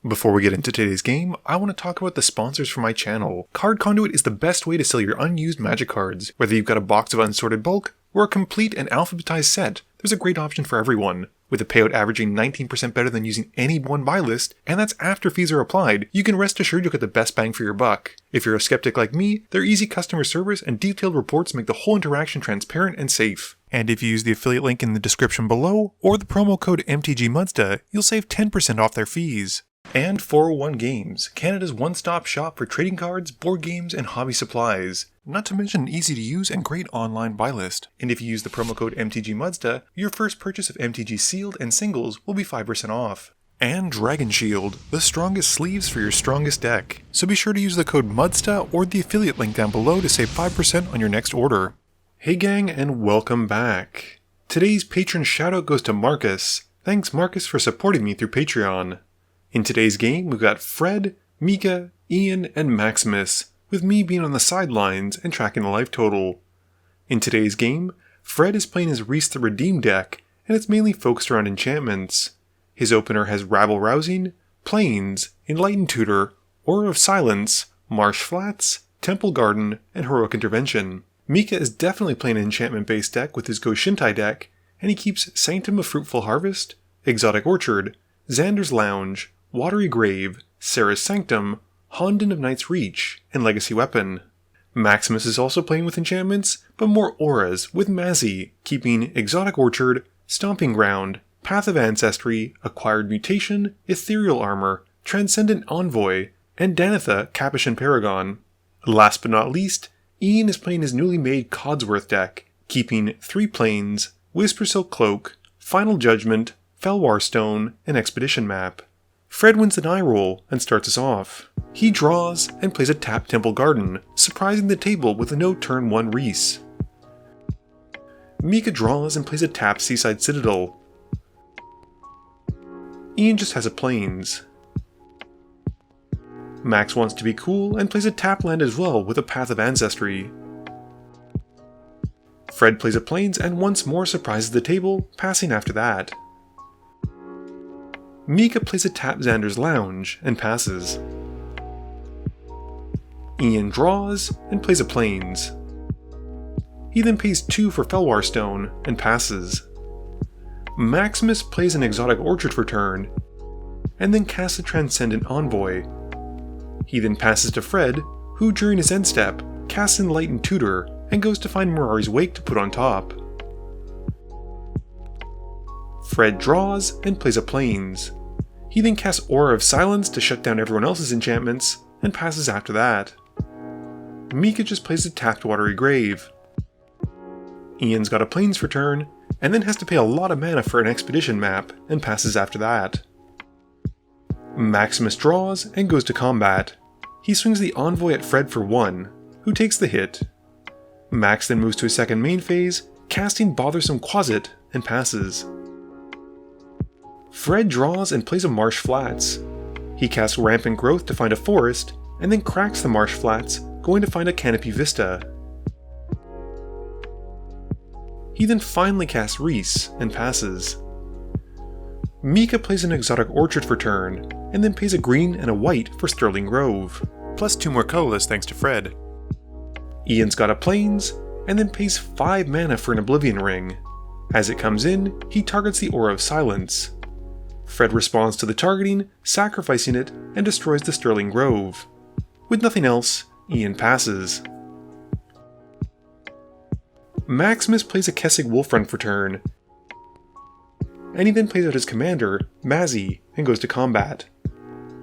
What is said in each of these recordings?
Before we get into today's game, I want to talk about the sponsors for my channel. Card Conduit is the best way to sell your unused Magic cards. Whether you've got a box of unsorted bulk, or a complete and alphabetized set, there's a great option for everyone. With a payout averaging 19% better than using any one buy list, and that's after fees are applied, you can rest assured you'll get the best bang for your buck. If you're a skeptic like me, their easy customer service and detailed reports make the whole interaction transparent and safe. And if you use the affiliate link in the description below, or the promo code MTGMuzda, you'll save 10% off their fees. And 401 Games, Canada's one-stop shop for trading cards, board games, and hobby supplies. Not to mention an easy to use and great online buy list. And if you use the promo code MTGMuzda, your first purchase of MTG sealed and singles will be 5% off. And Dragon Shield, the strongest sleeves for your strongest deck. So be sure to use the code MUDSTA or the affiliate link down below to save 5% on your next order. Hey gang, and welcome back. Today's patron shoutout goes to Marcus. Thanks Marcus for supporting me through Patreon. In today's game, we've got Fred, Mika, Ian, and Maximus, with me being on the sidelines and tracking the life total. In today's game, Fred is playing his Rhys the Redeemed deck, and it's mainly focused around enchantments. His opener has Rabble Rousing, Plains, Enlightened Tutor, Aura of Silence, Marsh Flats, Temple Garden, and Heroic Intervention. Mika is definitely playing an enchantment-based deck with his Go-Shintai deck, and he keeps Sanctum of Fruitful Harvest, Exotic Orchard, Xander's Lounge, Watery Grave, Sarah's Sanctum, Honden of Night's Reach, and Legacy Weapon. Maximus is also playing with enchantments, but more auras, with Mazzy keeping Exotic Orchard, Stomping Ground, Path of Ancestry, Acquired Mutation, Ethereal Armor, Transcendent Envoy, and Danitha, Capuchin Paragon. Last but not least, Ian is playing his newly made Codsworth deck, keeping 3 Plains, Whispersilk Cloak, Final Judgment, Felwar Stone, and Expedition Map. Fred wins the die roll and starts us off. He draws and plays a tapped Temple Garden, surprising the table with a no turn 1 Rhys. Mika draws and plays a tapped Seaside Citadel. Ian just has a Plains. Max wants to be cool and plays a tap land as well with a Path of Ancestry. Fred plays a Plains and once more surprises the table, passing after that. Mika plays a tap Xander's Lounge and passes. Ian draws and plays a Plains. He then pays 2 for Felwar Stone and passes. Maximus plays an Exotic Orchard for turn, and then casts a Transcendent Envoy. He then passes to Fred, who during his end step casts Enlightened Tutor and goes to find Mirari's Wake to put on top. Fred draws and plays a Plains. He then casts Aura of Silence to shut down everyone else's enchantments, and passes after that. Mika just plays a tapped Watery Grave. Ian's got a Plains for turn, and then has to pay a lot of mana for an Expedition Map, and passes after that. Maximus draws and goes to combat. He swings the Envoy at Fred for 1, who takes the hit. Max then moves to his second main phase, casting Bothersome Quasit, and passes. Fred draws and plays a Marsh Flats. He casts Rampant Growth to find a forest, and then cracks the Marsh Flats, going to find a Canopy Vista. He then finally casts Rhys, and passes. Mika plays an Exotic Orchard for turn, and then pays a green and a white for Sterling Grove. Plus 2 more colorless thanks to Fred. Ian's got a Plains, and then pays 5 mana for an Oblivion Ring. As it comes in, he targets the Aura of Silence. Fred responds to the targeting, sacrificing it, and destroys the Sterling Grove. With nothing else, Ian passes. Maximus plays a Kessig Wolfrun for turn, and he then plays out his commander, Mazzy, and goes to combat.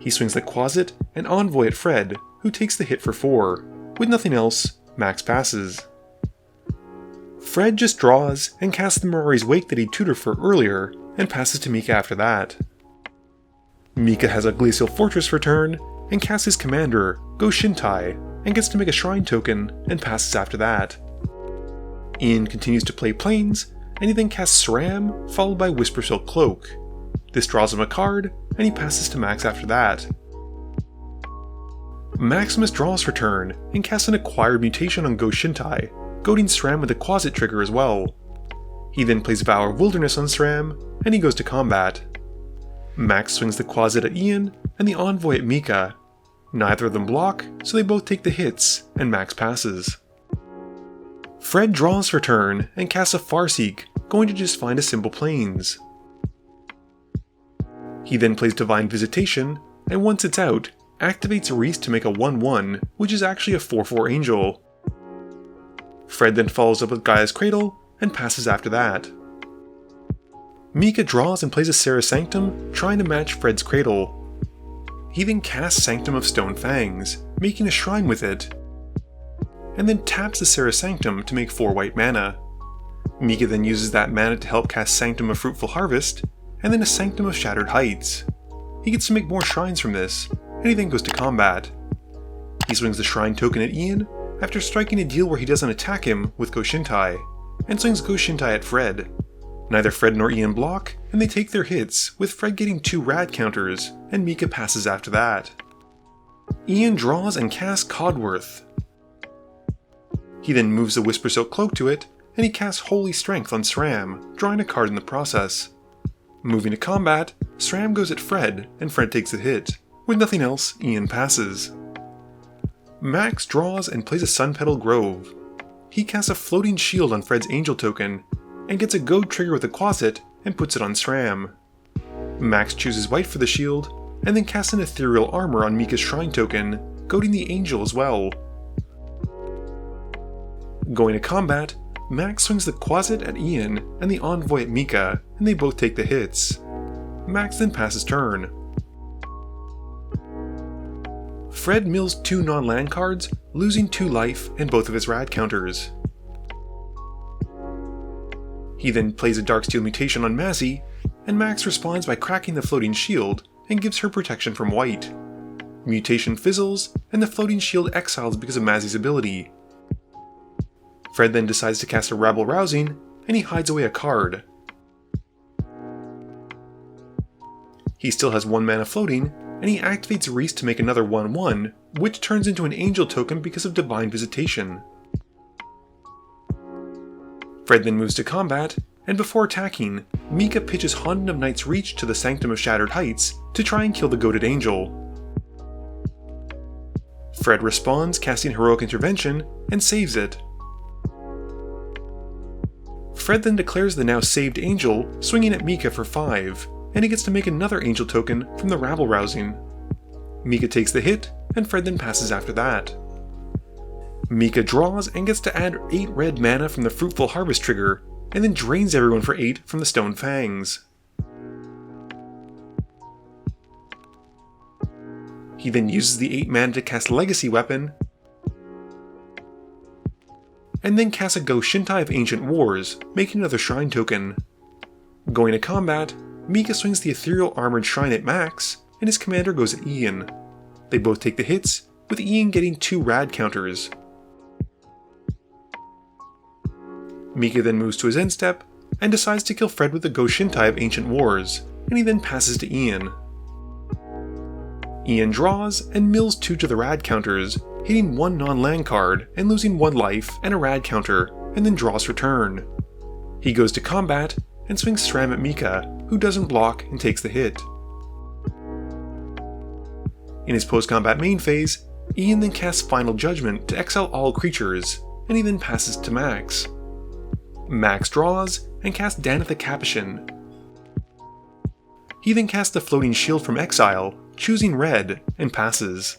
He swings the Quasit and Envoy at Fred, who takes the hit for 4. With nothing else, Max passes. Fred just draws and casts the Mirari's Wake that he tutored for earlier, and passes to Mika after that. Mika has a Glacial Fortress for turn, and casts his commander, Go-Shintai, and gets to make a Shrine token, and passes after that. Ian continues to play Plains, and he then casts SRAM, followed by Whispersilk Cloak. This draws him a card, and he passes to Max after that. Maximus draws for turn, and casts an Acquired Mutation on Go-Shintai, goading SRAM with a Quasit trigger as well. He then plays Vow of Wilderness on SRAM, and he goes to combat. Max swings the Quasit at Ian, and the Envoy at Mika. Neither of them block, so they both take the hits, and Max passes. Fred draws for turn and casts a Farseek, going to just find a simple Plains. He then plays Divine Visitation, and once it's out, activates Rhys to make a 1/1, which is actually a 4/4 Angel. Fred then follows up with Gaia's Cradle, and passes after that. Mika draws and plays a Serra Sanctum, trying to match Fred's Cradle. He then casts Sanctum of Stone Fangs, making a shrine with it, and then taps the Serra Sanctum to make 4 white mana. Mika then uses that mana to help cast Sanctum of Fruitful Harvest, and then a Sanctum of Shattered Heights. He gets to make more shrines from this, and he then goes to combat. He swings the shrine token at Ian, after striking a deal where he doesn't attack him with Go-Shintai, and swings Go-Shintai at Fred. Neither Fred nor Ian block, and they take their hits, with Fred getting 2 rad counters, and Mika passes after that. Ian draws and casts Codsworth. He then moves the Whisper Silk Cloak to it, and he casts Holy Strength on SRAM, drawing a card in the process. Moving to combat, SRAM goes at Fred, and Fred takes the hit. With nothing else, Ian passes. Max draws and plays a Sunpetal Grove. He casts a Floating Shield on Fred's Angel token, and gets a Goad trigger with a Quasit, and puts it on SRAM. Max chooses white for the shield, and then casts an Ethereal Armor on Mika's Shrine token, goading the Angel as well. Going to combat, Max swings the Quasit at Ian and the Envoy at Mika, and they both take the hits. Max then passes turn. Fred mills 2 non-land cards, losing 2 life and both of his rad counters. He then plays a Darksteel Mutation on Mazzy, and Max responds by cracking the Floating Shield and gives her protection from white. Mutation fizzles, and the Floating Shield exiles because of Mazzy's ability. Fred then decides to cast a Rabble Rousing, and he hides away a card. He still has 1 mana floating, and he activates Rhys to make another 1/1, which turns into an Angel token because of Divine Visitation. Fred then moves to combat, and before attacking, Mika pitches Haunted of Night's Reach to the Sanctum of Shattered Heights to try and kill the goaded Angel. Fred responds, casting Heroic Intervention, and saves it. Fred then declares the now saved Angel, swinging at Mika for 5, and he gets to make another Angel token from the Rabble Rousing. Mika takes the hit, and Fred then passes after that. Mika draws and gets to add 8 red mana from the Fruitful Harvest trigger, and then drains everyone for 8 from the Stone Fangs. He then uses the 8 mana to cast Legacy Weapon, and then casts a Go-Shintai of Ancient Wars, making another Shrine token. Going to combat, Mika swings the Ethereal Armored Shrine at Max, and his commander goes at Ian. They both take the hits, with Ian getting 2 rad counters. Mika then moves to his end step, and decides to kill Fred with the Go-Shintai of Ancient Wars, and he then passes to Ian. Ian draws and mills 2 to the rad counters, hitting 1 non-land card and losing 1 life and a rad counter, and then draws for turn. He goes to combat and swings SRAM at Mika, who doesn't block and takes the hit. In his post-combat main phase, Ian then casts Final Judgment to exile all creatures, and he then passes to Max. Max draws and casts Daneth the Capuchin. He then casts the Floating Shield from exile, choosing red, and passes.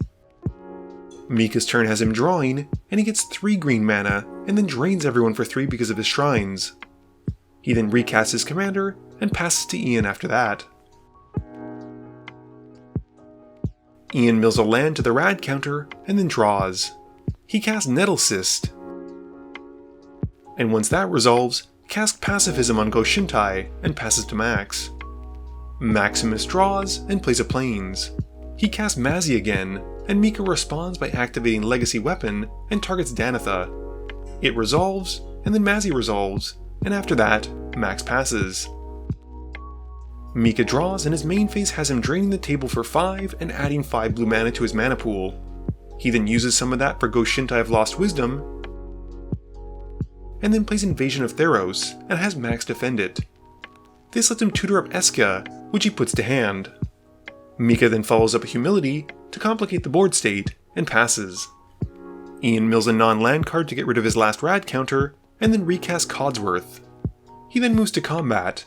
Mika's turn has him drawing, and he gets 3 green mana, and then drains everyone for 3 because of his shrines. He then recasts his commander, and passes to Ian after that. Ian mills a land to the rad counter, and then draws. He casts Nettle Cyst, and once that resolves, casts Pacifism on Go-Shintai, and passes to Max. Maximus draws and plays a Plains. He casts Mazzy again, and Mika responds by activating Legacy Weapon and targets Danetha. It resolves, and then Mazzy resolves, and after that, Max passes. Mika draws, and his main phase has him draining the table for 5 and adding 5 blue mana to his mana pool. He then uses some of that for Go-Shintai of Lost Wisdom, and then plays Invasion of Theros, and has Max defend it. This lets him tutor up Eska, which he puts to hand. Mika then follows up a Humility to complicate the board state, and passes. Ian mills a non-land card to get rid of his last rad counter, and then recasts Codsworth. He then moves to combat.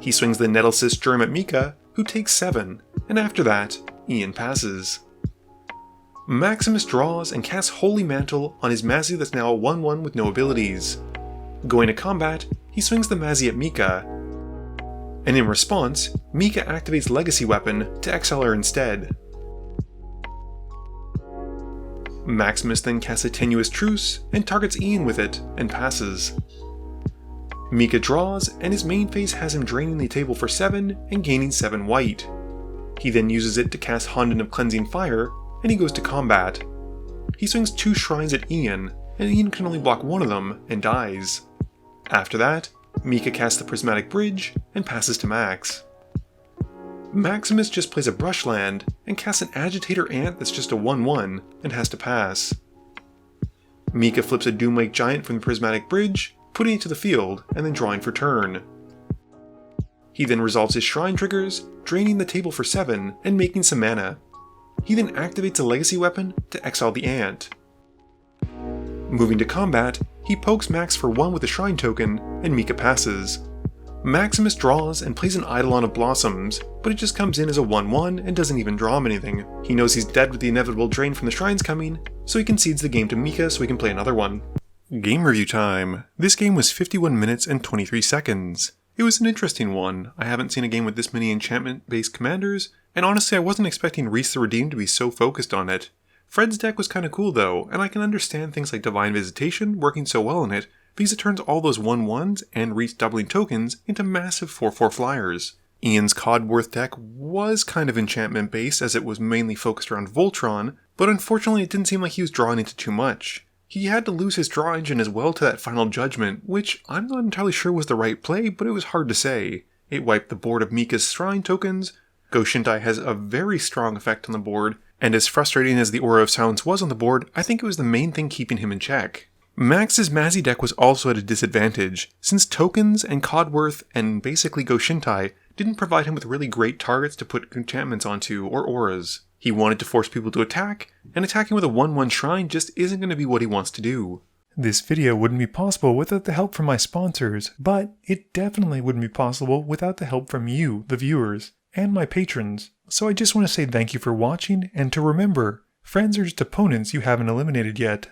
He swings the Nettlecyst Germ at Mika, who takes 7, and after that, Ian passes. Maximus draws and casts Holy Mantle on his Mazzy that's now a 1/1 with no abilities. Going to combat, he swings the Mazzy at Mika, and in response, Mika activates Legacy Weapon to exile her instead. Maximus then casts a Tenuous Truce and targets Ian with it, and passes. Mika draws, and his main phase has him draining the table for 7 and gaining 7 white. He then uses it to cast Honden of Cleansing Fire, and he goes to combat. He swings 2 shrines at Ian, and Ian can only block one of them, and dies. After that, Mika casts the Prismatic Bridge, and passes to Max. Maximus just plays a Brushland, and casts an Agitator Ant that's just a 1/1, and has to pass. Mika flips a Doomlake Giant from the Prismatic Bridge, putting it to the field, and then drawing for turn. He then resolves his shrine triggers, draining the table for 7, and making some mana. He then activates a Legacy Weapon to exile the Ant. Moving to combat, he pokes Max for 1 with a Shrine token, and Mika passes. Maximus draws and plays an Eidolon of Blossoms, but it just comes in as a 1/1 and doesn't even draw him anything. He knows he's dead with the inevitable drain from the shrines coming, so he concedes the game to Mika so he can play another one. Game review time. This game was 51 minutes and 23 seconds. It was an interesting one. I haven't seen a game with this many enchantment-based commanders, and honestly I wasn't expecting Rhys the Redeemed to be so focused on it. Fred's deck was kinda cool though, and I can understand things like Divine Visitation working so well in it, because it turns all those 1/1s and Rhys doubling tokens into massive 4/4 flyers. Ian's Codsworth deck was kind of enchantment based as it was mainly focused around Voltron, but unfortunately it didn't seem like he was drawing into too much. He had to lose his draw engine as well to that Final Judgment, which I'm not entirely sure was the right play, but it was hard to say. It wiped the board of Mika's Shrine tokens, Go-Shintai has a very strong effect on the board, and as frustrating as the Aura of Silence was on the board, I think it was the main thing keeping him in check. Max's Mazzy deck was also at a disadvantage, since tokens and Codsworth and basically Go-Shintai didn't provide him with really great targets to put enchantments onto or auras. He wanted to force people to attack, and attacking with a 1/1 shrine just isn't going to be what he wants to do. This video wouldn't be possible without the help from my sponsors, but it definitely wouldn't be possible without the help from you, the viewers, and my patrons. So I just want to say thank you for watching, and to remember, friends are just opponents you haven't eliminated yet.